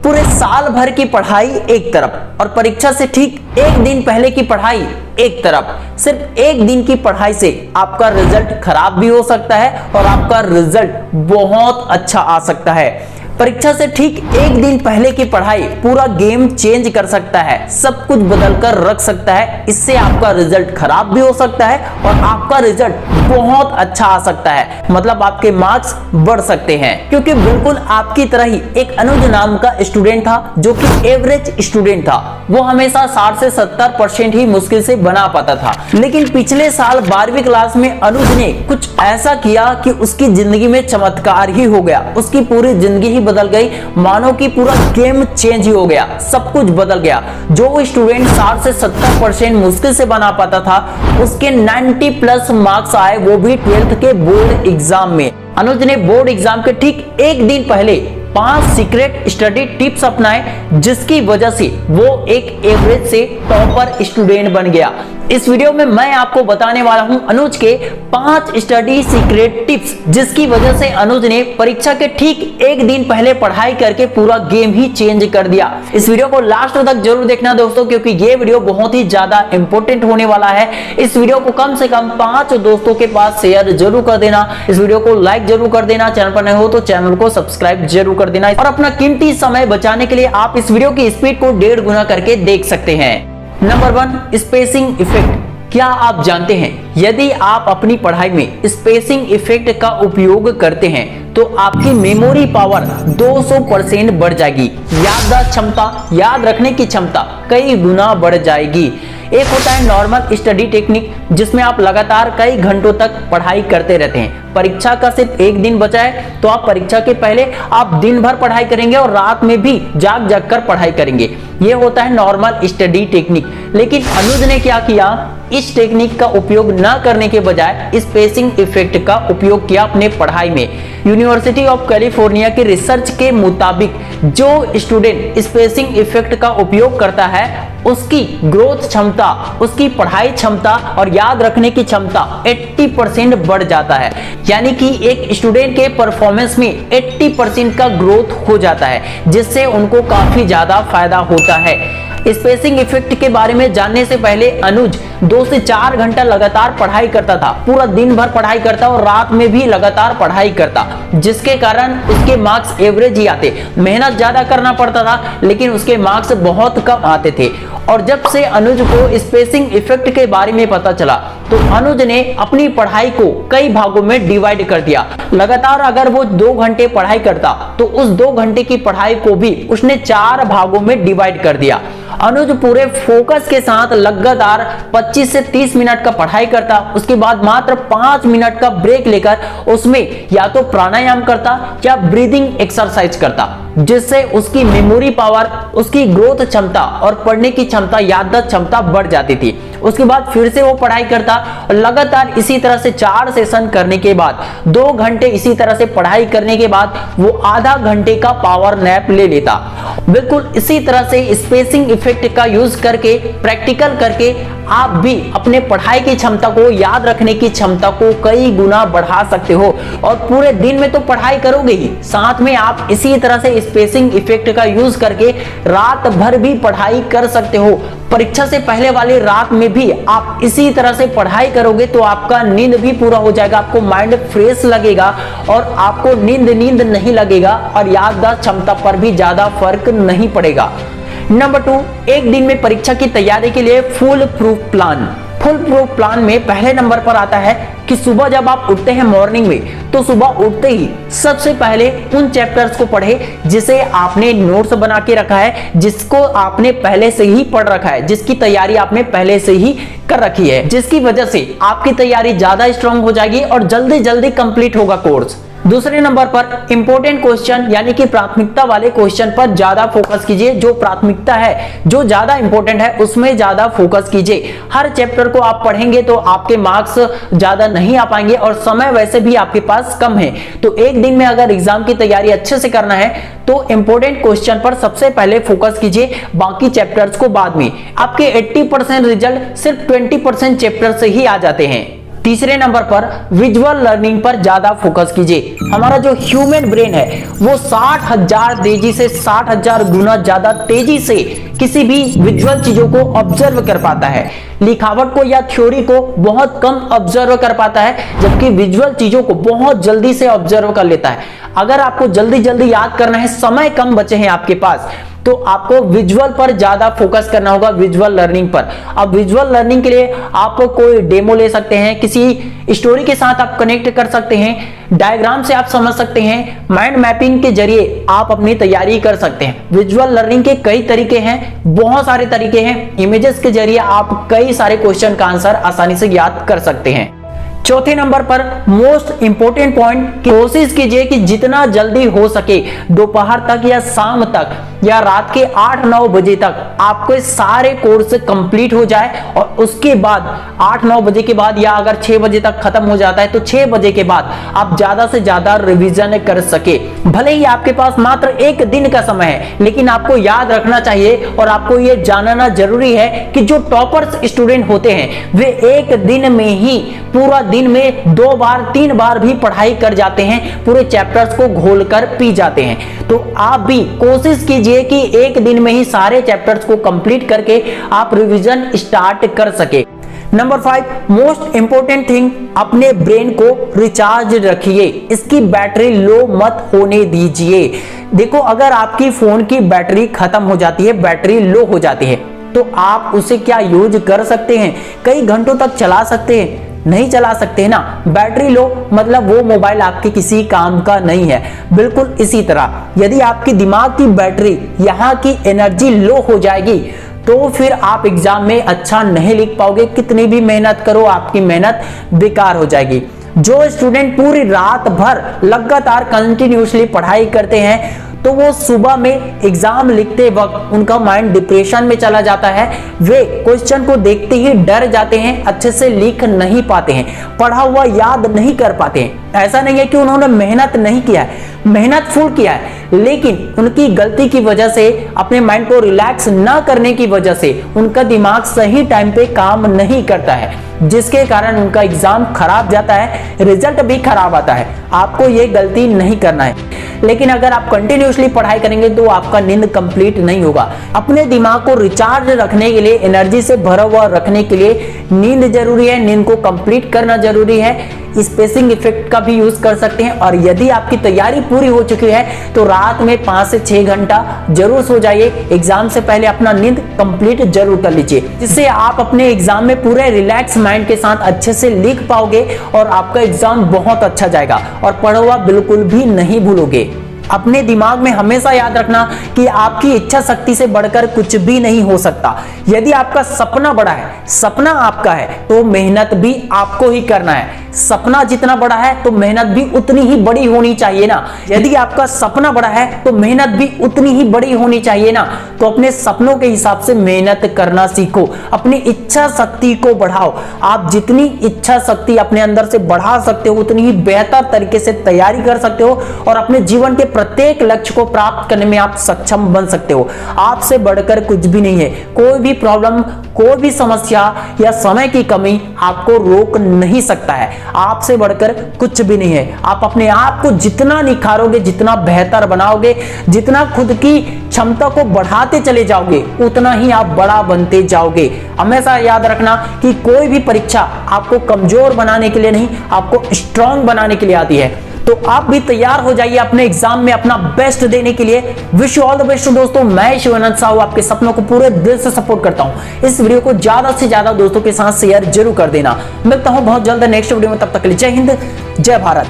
पूरे साल भर की पढ़ाई एक तरफ और परीक्षा से ठीक एक दिन पहले की पढ़ाई एक तरफ। सिर्फ एक दिन की पढ़ाई से आपका रिजल्ट खराब भी हो सकता है और आपका रिजल्ट बहुत अच्छा आ सकता है। परीक्षा से ठीक एक दिन पहले की पढ़ाई पूरा गेम चेंज कर सकता है, सब कुछ बदल कर रख सकता है। इससे आपका रिजल्ट खराब भी हो सकता है और आपका रिजल्ट बहुत अच्छा आ सकता है, मतलब आपके मार्क्स बढ़ सकते हैं। क्योंकि बिल्कुल आपकी तरह ही एक अनुज नाम का स्टूडेंट था जो कि एवरेज स्टूडेंट था। वो हमेशा 60 से 70% ही मुश्किल से बना पाता था, लेकिन पिछले साल 12वीं क्लास में अनुज ने कुछ ऐसा किया कि उसकी जिंदगी में चमत्कार ही हो गया। उसकी पूरी जिंदगी ही बदल गई, मानो कि पूरा गेम चेंज ही हो गया, सब कुछ बदल गया। जो स्टूडेंट 60 से 70% मुश्किल से बना पाता था, उसके 90+ मार्क्स आए, वो भी 12th के बोर्ड एग्जाम में। अनुज ने बोर्ड एग्जाम के ठीक एक दिन पहले 5 सीक्रेट स्टडी टिप्स अपनाए, जिसकी वजह से वो एक एवरेज से टॉपर स्टूडेंट बन गया। इस वीडियो में मैं आपको बताने वाला हूं अनुज के 5 स्टडी सीक्रेट टिप्स, जिसकी वजह से अनुज ने परीक्षा के ठीक एक दिन पहले पढ़ाई करके पूरा गेम ही चेंज कर दिया। इस वीडियो को लास्ट तक जरूर देखना दोस्तों, क्योंकि ये वीडियो बहुत ही ज्यादा इंपॉर्टेंट होने वाला है। इस वीडियो को कम से कम 5 दोस्तों के पास शेयर जरूर कर देना, इस वीडियो को लाइक जरूर कर देना, चैनल पर नए हो तो चैनल को सब्सक्राइब जरूर कर देना और अपना कीमती समय बचाने के लिए आप इस वीडियो की स्पीड को 1.5 गुना करके देख सकते हैं। Number 1, spacing effect. क्या आप जानते हैं, यदि आप अपनी पढ़ाई में स्पेसिंग इफेक्ट का उपयोग करते हैं तो आपकी मेमोरी पावर 200% बढ़ जाएगी। याददाश्त क्षमता, याद रखने की क्षमता कई गुना बढ़ जाएगी। एक होता है नॉर्मल स्टडी टेक्निक, जिसमें आप लगातार कई घंटों तक पढ़ाई करते रहते हैं। परीक्षा का सिर्फ एक दिन बचा है तो आप परीक्षा के पहले आप दिन भर पढ़ाई करेंगे और रात में भी जाग जाग कर पढ़ाई करेंगे। यह होता है नॉर्मल स्टडी टेक्निक। लेकिन अनुज ने क्या किया, इस टेक्निक का उपयोग न करने के बजाय स्पेसिंग इफेक्ट का उपयोग किया अपने पढ़ाई में। यूनिवर्सिटी ऑफ कैलिफोर्निया की रिसर्च के मुताबिक जो स्टूडेंट स्पेसिंग इफेक्ट का उपयोग करता है, उसकी ग्रोथ क्षमता, उसकी पढ़ाई क्षमता और याद रखने की क्षमता 80% बढ़ जाता है। यानी कि एक स्टूडेंट के परफॉर्मेंस में 80% का ग्रोथ हो जाता है, जिससे उनको काफी ज्यादा फायदा होता है। स्पेसिंग इफेक्ट के बारे में जानने से पहले अनुज 2 से 4 घंटा लगातार पढ़ाई करता था, पूरा दिन भर पढ़ाई करता और रात में भी लगातार पढ़ाई करता, जिसके कारण उसके मार्क्स एवरेज ही आते। मेहनत ज्यादा करना पड़ता था लेकिन उसके मार्क्स बहुत कम आते थे। और जब से अनुज को स्पेसिंग इफेक्ट के बारे में पता चला तो अनुज ने अपनी पढ़ाई को कई भागों में डिवाइड कर दिया। लगातार अगर वो 2 घंटे पढ़ाई करता तो उस 2 घंटे की पढ़ाई को भी उसने 4 भागों में डिवाइड कर दिया। अनुज पूरे फोकस के साथ लगातार 25 से 30 मिनट का पढ़ाई करता, उसके बाद मात्र 5 मिनट का ब्रेक लेकर उसमें या तो प्राणायाम करता या ब्रीदिंग एक्सरसाइज करता, जिससे उसकी मेमोरी पावर, उसकी ग्रोथ क्षमता और पढ़ने की क्षमता, याददाश्त क्षमता बढ़ जाती थी। उसके बाद फिर से वो पढ़ाई करता और लगातार इसी तरह से 4 सेशन करने के बाद, 2 घंटे इसी तरह से पढ़ाई करने के बाद वो आधा घंटे का पावर नैप ले लेता। बिल्कुल इसी तरह से स्पेसिंग इफेक्ट का यूज करके, प्रैक्टिकल करके आप भी अपने पढ़ाई की क्षमता को, याद रखने की क्षमता को कई गुना बढ़ा सकते हो। और पूरे दिन में तो पढ़ाई करोगे ही, साथ में आप इसी तरह से स्पेसिंग इफेक्ट का यूज करके रात भर भी पढ़ाई कर सकते हो। परीक्षा से पहले वाली रात में भी आप इसी तरह से पढ़ाई करोगे तो आपका नींद भी पूरा हो जाएगा, आपको माइंड फ्रेश लगेगा और आपको नींद नहीं लगेगा और याददाश्त क्षमता पर भी ज्यादा फर्क नहीं पड़ेगा। नंबर 2, एक दिन में परीक्षा की तैयारी के लिए full proof plan. Full proof plan में पहले नंबर पर आता है कि सुबह जब आप उठते हैं मॉर्निंग में, तो सुबह उठते ही सबसे पहले उन चैप्टर्स को पढ़े जिसे आपने नोट्स बना के रखा है, जिसको आपने पहले से ही पढ़ रखा है, जिसकी तैयारी आपने पहले से ही कर रखी है, जिसकी वजह से आपकी तैयारी ज्यादा स्ट्रांग हो जाएगी और जल्दी जल्दी कंप्लीट होगा कोर्स। दूसरे नंबर पर इंपॉर्टेंट क्वेश्चन यानी कि प्राथमिकता वाले क्वेश्चन पर ज्यादा फोकस कीजिए। जो प्राथमिकता है, जो ज्यादा इंपॉर्टेंट है, उसमें ज्यादा फोकस कीजिए। हर चैप्टर को आप पढ़ेंगे तो आपके मार्क्स ज्यादा नहीं आ पाएंगे और समय वैसे भी आपके पास कम है। तो एक दिन में अगर एग्जाम की तैयारी अच्छे से करना है तो इंपॉर्टेंट क्वेश्चन पर सबसे पहले फोकस कीजिए, बाकी चैप्टर्स को बाद में। आपके 80% रिजल्ट सिर्फ 20% चैप्टर से ही आ जाते हैं। तीसरे नंबर पर विजुअल लर्निंग पर ज्यादा फोकस कीजिए। हमारा जो ह्यूमन ब्रेन है वो 60,000 तेजी से 60,000 गुना ज्यादा तेजी से किसी भी विजुअल चीजों को ऑब्जर्व कर पाता है। लिखावट को या थ्योरी को बहुत कम ऑब्जर्व कर पाता है, जबकि विजुअल चीजों को बहुत जल्दी से ऑब्जर्व कर लेता है। अगर आपको जल्दी जल्दी याद करना है, समय कम बचे हैं आपके पास, तो आपको विजुअल पर ज्यादा फोकस करना होगा, विजुअल लर्निंग पर। अब विजुअल लर्निंग के लिए आप कोई डेमो ले सकते हैं, किसी स्टोरी के साथ आप कनेक्ट कर सकते हैं, डायग्राम से आप समझ सकते हैं, माइंड मैपिंग के जरिए आप अपनी तैयारी कर सकते हैं। विजुअल लर्निंग के कई तरीके हैं, बहुत सारे तरीके हैं। इमेजेस के जरिए आप कई सारे क्वेश्चन का आंसर आसानी से याद कर सकते हैं। चौथे नंबर पर मोस्ट इंपोर्टेंट पॉइंट, कोशिश कीजिए कि जितना जल्दी हो सके दोपहर तक या शाम तक या रात के 8-9 बजे तक आपके सारे कोर्स कंप्लीट हो जाए, और उसके बाद 8-9 बजे के बाद या अगर 6 बजे तक खत्म हो जाता है तो 6 बजे के बाद आप ज्यादा से ज्यादा रिवीजन कर सके। भले ही आपके पास मात्र एक दिन का समय है, लेकिन आपको याद रखना चाहिए और आपको ये जानना जरूरी है कि जो टॉपर्स स्टूडेंट होते हैं वे एक दिन में ही पूरा दिन में 2 बार 3 बार भी पढ़ाई कर जाते हैं, पूरे चैप्टर्स को घोलकर पी जाते हैं। तो आप भी कोशिश कीजिए कि एक दिन में ही सारे चैप्टर्स को कंप्लीट करके आप रिवीजन स्टार्ट कर सके। नंबर 5 मोस्ट इंपोर्टेंट थिंग, अपने ब्रेन को रिचार्ज रखिए, इसकी बैटरी लो मत होने दीजिए। देखो, अगर आपकी फोन की बैटरी खत्म हो जाती है, बैटरी लो हो जाती है, तो आप उसे क्या यूज कर सकते हैं? कई घंटों तक चला सकते हैं? नहीं चला सकते ना। बैटरी लो मतलब वो मोबाइल आपके किसी काम का नहीं है। बिल्कुल इसी तरह यदि आपकी दिमाग की बैटरी, यहाँ की एनर्जी लो हो जाएगी तो फिर आप एग्जाम में अच्छा नहीं लिख पाओगे। कितनी भी मेहनत करो, आपकी मेहनत बेकार हो जाएगी। जो स्टूडेंट पूरी रात भर लगातार कंटिन्यूसली पढ़ाई करते हैं तो वो सुबह में एग्जाम लिखते वक्त उनका माइंड डिप्रेशन में चला जाता है, वे क्वेश्चन को देखते ही डर जाते हैं, अच्छे से लिख नहीं पाते हैं, पढ़ा हुआ याद नहीं कर पाते हैं। ऐसा नहीं है कि उन्होंने मेहनत नहीं किया है, मेहनत फुल किया है, लेकिन उनकी गलती की वजह से, अपने माइंड को रिलैक्स ना करने की वजह से उनका दिमाग सही टाइम पे काम नहीं करता है, जिसके कारण उनका एग्जाम खराब जाता है, रिजल्ट भी खराब आता है। आपको ये गलती नहीं करना है। लेकिन अगर आप कंटिन्यूसली पढ़ाई करेंगे तो आपका नींद कंप्लीट नहीं होगा। अपने दिमाग को रिचार्ज रखने के लिए, एनर्जी से भरा हुआ रखने के लिए नींद जरूरी है, नींद को कंप्लीट करना जरूरी है। स्पेसिंग इफेक्ट का भी यूज कर सकते हैं, और यदि आपकी तैयारी पूरी हो चुकी है तो रात में 5 से 6 घंटा जरूर सो जाइए। एग्जाम से पहले अपना नींद कंप्लीट जरूर कर लीजिए, जिससे आप अपने एग्जाम में पूरे रिलैक्स माइंड के साथ अच्छे से लिख पाओगे और आपका एग्जाम बहुत अच्छा जाएगा और पढ़ा हुआ बिल्कुल भी नहीं भूलोगे। अपने दिमाग में हमेशा याद रखना कि आपकी इच्छा शक्ति से बढ़कर कुछ भी नहीं हो सकता। यदि आपका सपना बड़ा है, सपना आपका है, तो मेहनत भी आपको ही करना है। सपना जितना बड़ा है तो मेहनत भी उतनी ही बड़ी होनी चाहिए ना। यदि आपका सपना बड़ा है तो मेहनत भी उतनी ही बड़ी होनी चाहिए ना। तो अपने सपनों के हिसाब से मेहनत करना सीखो, अपनी इच्छा शक्ति को बढ़ाओ। आप जितनी इच्छा शक्ति अपने अंदर से बढ़ा सकते हो उतनी ही बेहतर तरीके से तैयारी कर सकते हो और अपने जीवन के प्रत्येक लक्ष्य को प्राप्त करने में आप सक्षम बन सकते हो। आपसे बढ़कर कुछ भी नहीं है। कोई भी प्रॉब्लम, कोई भी समस्या या समय की कमी आपको रोक नहीं सकता है। आपसे बढ़कर कुछ भी नहीं है। आप अपने आप को जितना निखारोगे, जितना बेहतर बनाओगे, जितना खुद की क्षमता को बढ़ाते चले जाओगे, उतना ही आप बड़ा बनते जाओगे। हमेशा याद रखना कि कोई भी परीक्षा आपको कमजोर बनाने के लिए नहीं, आपको स्ट्रांग बनाने के लिए आती है। तो आप भी तैयार हो जाइए अपने एग्जाम में अपना बेस्ट देने के लिए। Wish you all the best दोस्तों। मैं शिवानंद साहू आपके सपनों को पूरे दिल से सपोर्ट करता हूं। इस वीडियो को ज्यादा से ज्यादा दोस्तों के साथ शेयर जरूर कर देना। मिलता हूं बहुत जल्द नेक्स्ट वीडियो में, तब तक के लिए जय हिंद, जय भारत।